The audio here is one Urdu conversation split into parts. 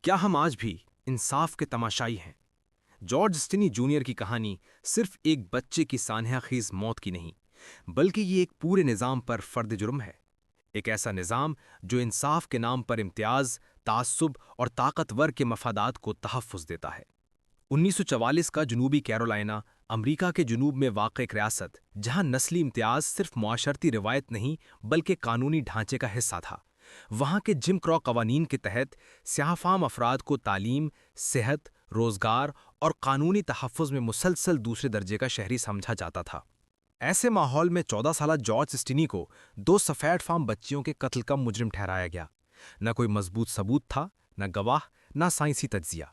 کیا ہم آج بھی انصاف کے تماشائی ہیں؟ جارج اسٹینی جونیئر کی کہانی صرف ایک بچے کی سانحہ خیز موت کی نہیں، بلکہ یہ ایک پورے نظام پر فرد جرم ہے۔ ایک ایسا نظام جو انصاف کے نام پر امتیاز، تعصب اور طاقتور کے مفادات کو تحفظ دیتا ہے۔ 1944 کا جنوبی کیرولائنا، امریکہ کے جنوب میں واقع ایک ریاست، جہاں نسلی امتیاز صرف معاشرتی روایت نہیں بلکہ قانونی ڈھانچے کا حصہ تھا۔ وہاں کے جم کرو قوانین کے تحت سیاہ فام افراد کو تعلیم، صحت، روزگار اور قانونی تحفظ میں مسلسل دوسرے درجے کا شہری سمجھا جاتا تھا۔ ایسے ماحول میں 14 سالہ جارج اسٹینی کو 2 سفید فام بچیوں کے قتل کا مجرم ٹھہرایا گیا۔ نہ کوئی مضبوط ثبوت تھا، نہ گواہ، نہ سائنسی تجزیہ،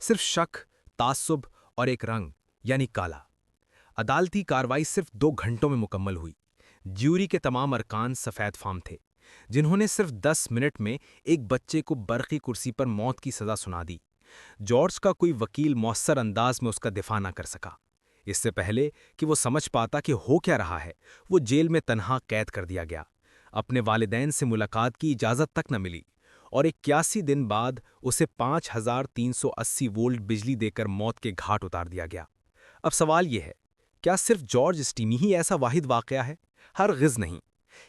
صرف شک، تعصب اور ایک رنگ یعنی کالا۔ عدالتی کارروائی صرف 2 گھنٹوں میں مکمل ہوئی۔ جیوری کے تمام ارکان سفید فام تھے، جنہوں نے صرف 10 منٹ میں ایک بچے کو برقی کرسی پر موت کی سزا سنا دی۔ جارج کا کوئی وکیل مؤثر انداز میں اس کا دفاع نہ کر سکا۔ اس سے پہلے کہ وہ سمجھ پاتا کہ ہو کیا رہا ہے، وہ جیل میں تنہا قید کر دیا گیا۔ اپنے والدین سے ملاقات کی اجازت تک نہ ملی، اور 81 دن بعد اسے 5380 وولٹ بجلی دے کر موت کے گھاٹ اتار دیا گیا۔ اب سوال یہ ہے، کیا صرف جارج اسٹینی ہی ایسا واحد واقعہ ہے؟ ہرگز نہیں۔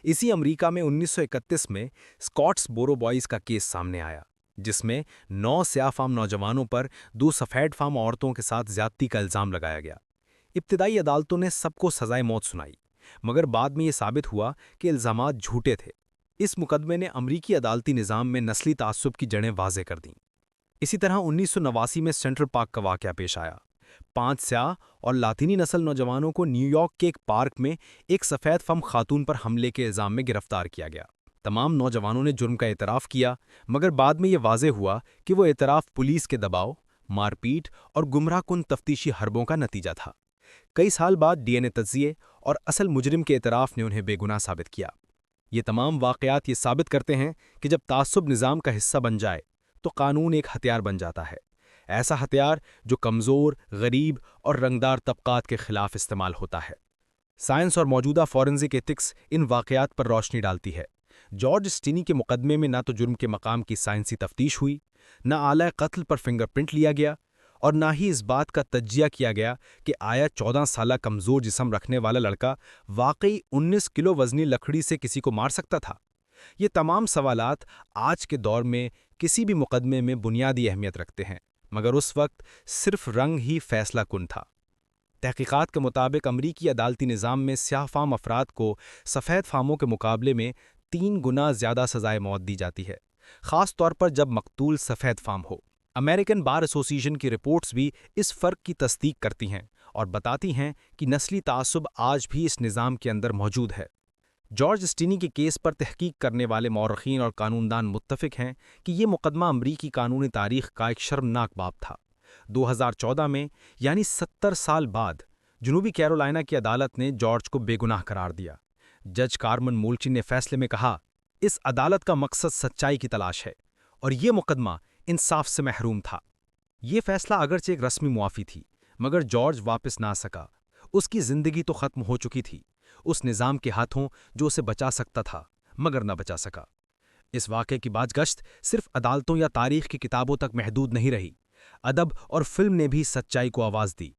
اسی امریکہ میں 1931 میں اسکاٹس بورو بوائز کا کیس سامنے آیا، جس میں 9 سیاہ فام نوجوانوں پر 2 سفید فام عورتوں کے ساتھ زیادتی کا الزام لگایا گیا۔ ابتدائی عدالتوں نے سب کو سزائے موت سنائی، مگر بعد میں یہ ثابت ہوا کہ الزامات جھوٹے تھے۔ اس مقدمے نے امریکی عدالتی نظام میں نسلی تعصب کی جڑیں واضح کر دیں۔ اسی طرح 1989 میں سینٹرل پارک کا واقعہ پیش آیا۔ 5 سیاہ اور لاطینی نسل نوجوانوں کو نیو یارک کے ایک پارک میں ایک سفید فام خاتون پر حملے کے الزام میں گرفتار کیا گیا۔ تمام نوجوانوں نے جرم کا اعتراف کیا، مگر بعد میں یہ واضح ہوا کہ وہ اعتراف پولیس کے دباؤ، مار پیٹ اور گمراہ کن تفتیشی حربوں کا نتیجہ تھا۔ کئی سال بعد ڈی این اے تجزیے اور اصل مجرم کے اعتراف نے انہیں بے گناہ ثابت کیا۔ یہ تمام واقعات یہ ثابت کرتے ہیں کہ جب تعصب نظام کا حصہ بن جائے تو قانون ایک ہتھیار بن جاتا ہے، ایسا ہتھیار جو کمزور، غریب اور رنگدار طبقات کے خلاف استعمال ہوتا ہے۔ سائنس اور موجودہ فورنزک ایتھکس ان واقعات پر روشنی ڈالتی ہے۔ جارج اسٹینی کے مقدمے میں نہ تو جرم کے مقام کی سائنسی تفتیش ہوئی، نہ آلہ قتل پر فنگر پرنٹ لیا گیا، اور نہ ہی اس بات کا تجزیہ کیا گیا کہ آیا 14 سالہ کمزور جسم رکھنے والا لڑکا واقعی 19 کلو وزنی لکڑی سے کسی کو مار سکتا تھا۔ یہ تمام سوالات آج کے دور میں کسی بھی مقدمے میں بنیادی اہمیت رکھتے ہیں، مگر اس وقت صرف رنگ ہی فیصلہ کن تھا۔ تحقیقات کے مطابق امریکی عدالتی نظام میں سیاہ فام افراد کو سفید فاموں کے مقابلے میں 3 گنا زیادہ سزائے موت دی جاتی ہے، خاص طور پر جب مقتول سفید فام ہو۔ امریکن بار ایسوسی ایشن کی رپورٹس بھی اس فرق کی تصدیق کرتی ہیں اور بتاتی ہیں کہ نسلی تعصب آج بھی اس نظام کے اندر موجود ہے۔ جارج اسٹینی کے کیس پر تحقیق کرنے والے مورخین اور قانون دان متفق ہیں کہ یہ مقدمہ امریکی قانونی تاریخ کا ایک شرمناک باب تھا۔ 2014 میں، یعنی 70 سال بعد، جنوبی کیرولائنا کی عدالت نے جارج کو بے گناہ قرار دیا۔ جج کارمن مولچی نے فیصلے میں کہا، اس عدالت کا مقصد سچائی کی تلاش ہے، اور یہ مقدمہ انصاف سے محروم تھا۔ یہ فیصلہ اگرچہ ایک رسمی معافی تھی، مگر جارج واپس نہ آ سکا۔ اس کی زندگی تو ختم ہو چکی تھی، اس نظام کے ہاتھوں جو اسے بچا سکتا تھا مگر نہ بچا سکا۔ اس واقعے کی باز گشت صرف عدالتوں یا تاریخ کی کتابوں تک محدود نہیں رہی۔ ادب اور فلم نے بھی سچائی کو آواز دی۔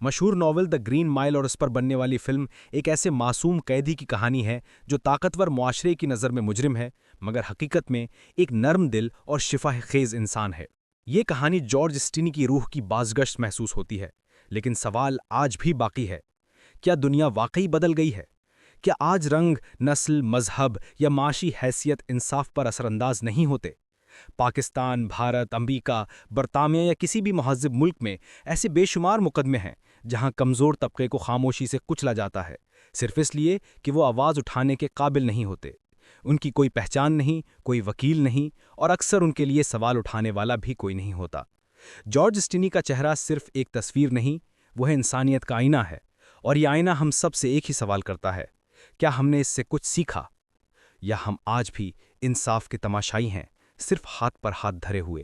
مشہور ناول دی گرین مائل اور اس پر بننے والی فلم ایک ایسے معصوم قیدی کی کہانی ہے جو طاقتور معاشرے کی نظر میں مجرم ہے، مگر حقیقت میں ایک نرم دل اور شفا خیز انسان ہے۔ یہ کہانی جارج اسٹینی کی روح کی بازگشت محسوس ہوتی ہے، لیکن سوال آج بھی باقی ہے، کیا دنیا واقعی بدل گئی ہے؟ کیا آج رنگ، نسل، مذہب یا معاشی حیثیت انصاف پر اثر انداز نہیں ہوتے؟ پاکستان، بھارت، امریکہ، برطانیہ یا کسی بھی مہذب ملک میں ایسے بے شمار مقدمے ہیں جہاں کمزور طبقے کو خاموشی سے کچلا جاتا ہے، صرف اس لیے کہ وہ آواز اٹھانے کے قابل نہیں ہوتے۔ ان کی کوئی پہچان نہیں، کوئی وکیل نہیں، اور اکثر ان کے لیے سوال اٹھانے والا بھی کوئی نہیں ہوتا۔ جارج اسٹینی کا چہرہ صرف ایک تصویر نہیں، وہ انسانیت کا آئینہ ہے، اور یہ آئینہ ہم سب سے ایک ہی سوال کرتا ہے، کیا ہم نے اس سے کچھ سیکھا، یا ہم آج بھی انصاف کے تماشائی ہیں، صرف ہاتھ پر ہاتھ دھرے ہوئے؟